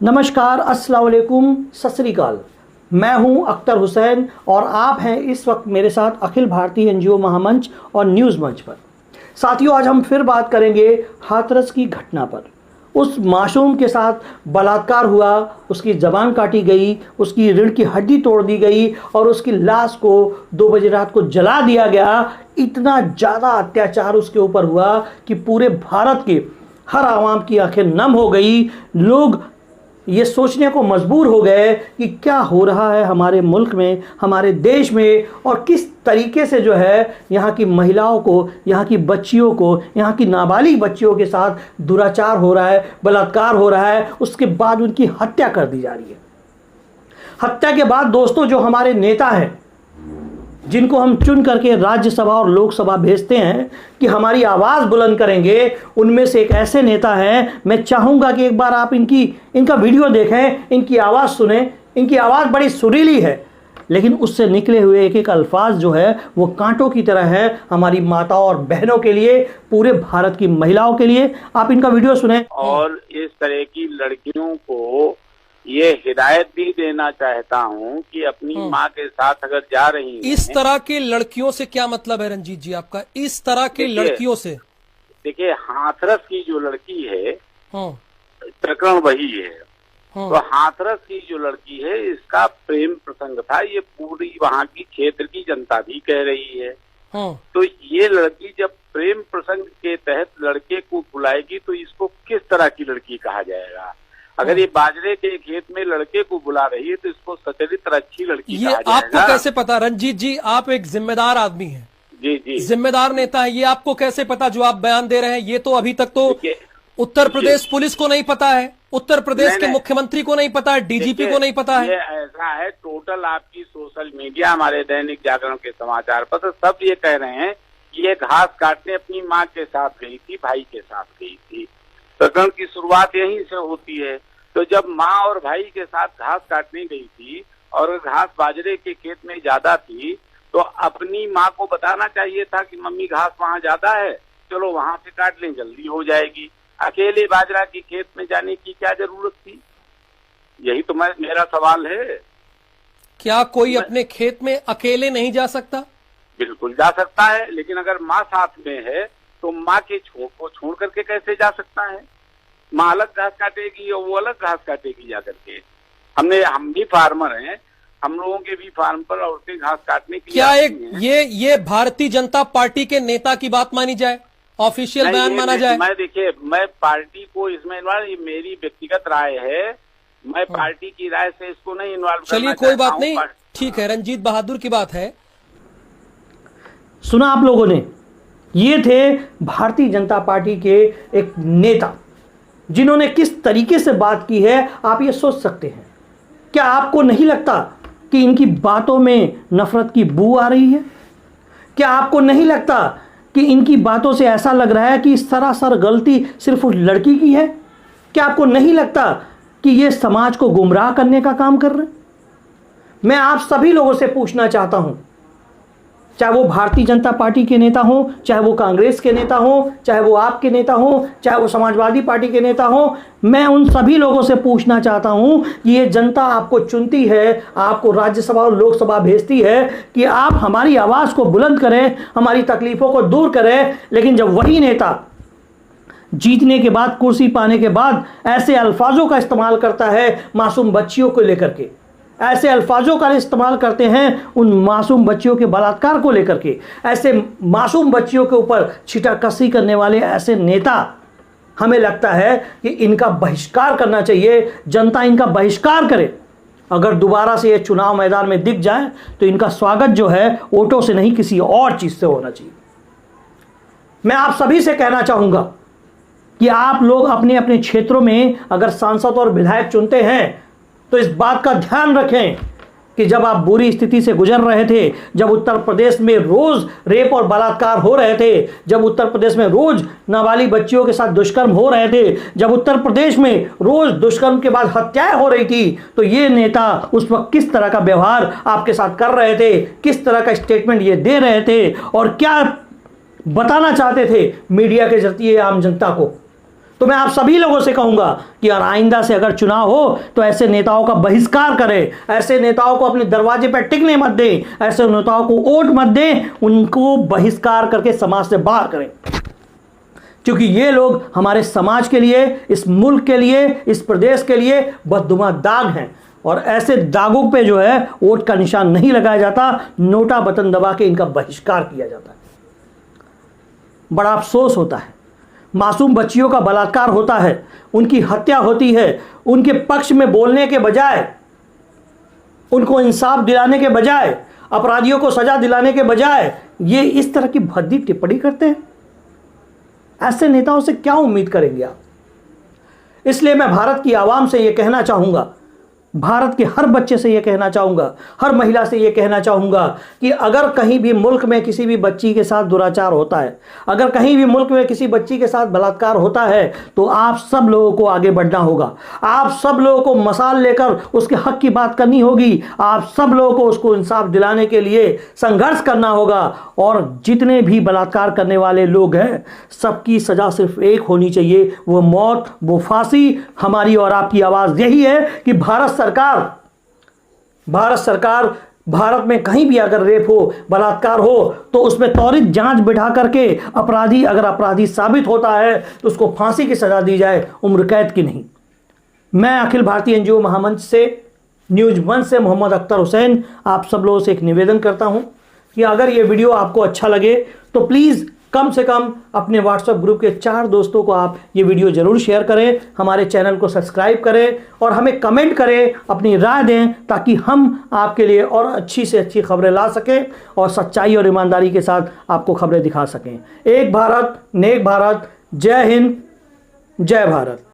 नमस्कार, अस्सलाम वालेकुम, सत श्री अकाल। मैं हूं अख्तर हुसैन और आप हैं इस वक्त मेरे साथ अखिल भारतीय एनजीओ महामंच और न्यूज़ मंच पर। साथियों, आज हम फिर बात करेंगे हाथरस की घटना पर। उस मासूम के साथ बलात्कार हुआ, उसकी ज़बान काटी गई, उसकी रीढ़ की हड्डी तोड़ दी गई और उसकी लाश को 2 बजे रात को जला दिया गया। इतना ज़्यादा अत्याचार उसके ऊपर हुआ कि पूरे भारत के हर आवाम की आंखें नम हो गई। लोग ये सोचने को मजबूर हो गए कि क्या हो रहा है हमारे मुल्क में, हमारे देश में, और किस तरीके से जो है यहाँ की महिलाओं को, यहाँ की बच्चियों को, यहाँ की नाबालिग बच्चियों के साथ दुराचार हो रहा है, बलात्कार हो रहा है। उसके बाद उनकी हत्या कर दी जा रही है। हत्या के बाद दोस्तों, जो हमारे नेता हैं, जिनको हम चुन करके राज्यसभा और लोकसभा भेजते हैं कि हमारी आवाज़ बुलंद करेंगे, उनमें से एक ऐसे नेता हैं। मैं चाहूँगा कि एक बार आप इनका वीडियो देखें, इनकी आवाज़ सुने। इनकी आवाज़ बड़ी सुरीली है, लेकिन उससे निकले हुए एक एक अल्फाज जो है वो कांटों की तरह है हमारी माताओं और बहनों के लिए, पूरे भारत की महिलाओं के लिए। आप इनका वीडियो सुने। और इस तरह की लड़कियों को ये हिदायत भी देना चाहता हूँ कि अपनी माँ के साथ अगर जा रही हैं। इस तरह के लड़कियों से क्या मतलब है रंजीत जी आपका? इस तरह के लड़कियों से देखिए, हाथरस की जो लड़की है, प्रकरण वही है। तो हाथरस की जो लड़की है, इसका प्रेम प्रसंग था। ये पूरी वहाँ की क्षेत्र की जनता भी कह रही है। तो ये लड़की जब प्रेम प्रसंग के तहत लड़के को बुलाएगी तो इसको किस तरह की लड़की कहा जाएगा? अगर ये बाजरे के खेत में लड़के को बुला रही है तो इसको सचरित्र अच्छी लड़की कहा जाएगा। आपको कैसे पता रंजीत जी? आप एक जिम्मेदार आदमी हैं, जी जी, जिम्मेदार नेता है। ये आपको कैसे पता जो आप बयान दे रहे हैं? ये तो अभी तक तो उत्तर प्रदेश पुलिस को नहीं पता है, उत्तर प्रदेश के मुख्यमंत्री को नहीं पता है, डीजीपी को नहीं पता है। ये ऐसा है, टोटल आपकी सोशल मीडिया, हमारे दैनिक जागरण के समाचार पत्र सब ये कह रहे हैं कि ये घास काटने अपनी माँ के साथ गई थी, भाई के साथ गई थी। प्रकरण की शुरुआत यहीं से होती है। तो जब माँ और भाई के साथ घास काटने गई थी और घास बाजरे के खेत में ज्यादा थी, तो अपनी माँ को बताना चाहिए था कि मम्मी घास वहाँ ज्यादा है, चलो वहां से काट लें, जल्दी हो जाएगी। अकेले बाजरा के खेत में जाने की क्या जरूरत थी? यही तो मेरा सवाल है। क्या कोई अपने खेत में अकेले नहीं जा सकता? बिल्कुल जा सकता है, लेकिन अगर माँ साथ में है तो माँ के छोड़ करके कैसे जा सकता है? माँ अलग घास काटेगी और वो अलग घास काटेगी जा करके। हम भी फार्मर हैं, हम लोगों के भी फार्म पर औरतें घास काटने की क्या ये भारतीय जनता पार्टी के नेता की बात मानी जाए, ऑफिशियल बयान माना जाए? मैं पार्टी को इसमें इन्वॉल्व, ये मेरी व्यक्तिगत राय है, मैं पार्टी की राय से इसको नहीं इन्वॉल्व। चलिए, कोई बात नहीं, ठीक है। रंजीत बहादुर की बात है। सुना आप लोगों ने, ये थे भारतीय जनता पार्टी के एक नेता जिन्होंने किस तरीके से बात की है। आप ये सोच सकते हैं। क्या आपको नहीं लगता कि इनकी बातों में नफरत की बू आ रही है? क्या आपको नहीं लगता कि इनकी बातों से ऐसा लग रहा है कि सरासर गलती सिर्फ उस लड़की की है? क्या आपको नहीं लगता कि ये समाज को गुमराह करने का काम कर रहे हैं? मैं आप सभी लोगों से पूछना चाहता हूं, चाहे वो भारतीय जनता पार्टी के नेता हो, चाहे वो कांग्रेस के नेता हो, चाहे वो आपके नेता हो, चाहे वो समाजवादी पार्टी के नेता हो, मैं उन सभी लोगों से पूछना चाहता हूं कि ये जनता आपको चुनती है, आपको राज्यसभा और लोकसभा भेजती है कि आप हमारी आवाज़ को बुलंद करें, हमारी तकलीफ़ों को दूर करें। लेकिन जब वही नेता जीतने के बाद, कुर्सी पाने के बाद ऐसे अल्फाजों का इस्तेमाल करता है मासूम बच्चियों को लेकर के, ऐसे अल्फाजों का इस्तेमाल करते हैं उन मासूम बच्चियों के बलात्कार को लेकर के, ऐसे मासूम बच्चियों के ऊपर छिटाकसी करने वाले ऐसे नेता, हमें लगता है कि इनका बहिष्कार करना चाहिए। जनता इनका बहिष्कार करे। अगर दोबारा से ये चुनाव मैदान में दिख जाए तो इनका स्वागत जो है वोटों से नहीं, किसी और चीज़ से होना चाहिए। मैं आप सभी से कहना चाहूँगा कि आप लोग अपने अपने क्षेत्रों में अगर सांसद और विधायक चुनते हैं तो इस बात का ध्यान रखें कि जब आप बुरी स्थिति से गुजर रहे थे, जब उत्तर प्रदेश में रोज रेप और बलात्कार हो रहे थे, जब उत्तर प्रदेश में रोज नाबालिग बच्चियों के साथ दुष्कर्म हो रहे थे, जब उत्तर प्रदेश में रोज दुष्कर्म के बाद हत्याएं हो रही थी, तो ये नेता उस वक्त किस तरह का व्यवहार आपके साथ कर रहे थे, किस तरह का स्टेटमेंट ये दे रहे थे और क्या बताना चाहते थे मीडिया के जरिए आम जनता को? तो मैं आप सभी लोगों से कहूंगा कि और आइंदा से अगर चुनाव हो तो ऐसे नेताओं का बहिष्कार करें, ऐसे नेताओं को अपने दरवाजे पर टिकने मत दें, ऐसे नेताओं को वोट मत दें, उनको बहिष्कार करके समाज से बाहर करें। क्योंकि ये लोग हमारे समाज के लिए, इस मुल्क के लिए, इस प्रदेश के लिए बददुमा दाग हैं और ऐसे दागों पे जो है वोट का निशान नहीं लगाया जाता, नोटा बटन दबा के इनका बहिष्कार किया जाता है। बड़ा अफसोस होता है, मासूम बच्चियों का बलात्कार होता है, उनकी हत्या होती है, उनके पक्ष में बोलने के बजाय, उनको इंसाफ दिलाने के बजाय, अपराधियों को सजा दिलाने के बजाय ये इस तरह की भद्दी टिप्पणी करते हैं। ऐसे नेताओं से क्या उम्मीद करेंगे आप? इसलिए मैं भारत की आवाम से यह कहना चाहूंगा, भारत के हर बच्चे से यह कहना चाहूंगा, हर महिला से यह कहना चाहूंगा कि अगर कहीं भी मुल्क में किसी भी बच्ची के साथ दुराचार होता है, अगर कहीं भी मुल्क में किसी बच्ची के साथ बलात्कार होता है, तो आप सब लोगों को आगे बढ़ना होगा। आप सब लोगों को मसाल लेकर उसके हक की बात करनी होगी। आप सब लोगों को उसको इंसाफ दिलाने के लिए संघर्ष करना होगा। और जितने भी बलात्कार करने वाले लोग हैं, सबकी सजा सिर्फ एक होनी चाहिए, वो मौत, वो फांसी। हमारी और आपकी आवाज यही है कि भारत सरकार भारत में कहीं भी अगर रेप हो, बलात्कार हो, तो उसमें त्वरित जांच बिठा करके अपराधी, अगर अपराधी साबित होता है तो उसको फांसी की सजा दी जाए, उम्र कैद की नहीं। मैं अखिल भारतीय एनजीओ महामंच से, न्यूज़ 1 से मोहम्मद अख्तर हुसैन आप सब लोगों से एक निवेदन करता हूं कि अगर ये वीडियो आपको अच्छा लगे तो प्लीज़ कम से कम अपने व्हाट्सएप ग्रुप के 4 दोस्तों को आप ये वीडियो जरूर शेयर करें, हमारे चैनल को सब्सक्राइब करें और हमें कमेंट करें, अपनी राय दें, ताकि हम आपके लिए और अच्छी से अच्छी खबरें ला सकें और सच्चाई और ईमानदारी के साथ आपको खबरें दिखा सकें। एक भारत नेक भारत। जय हिंद, जय भारत।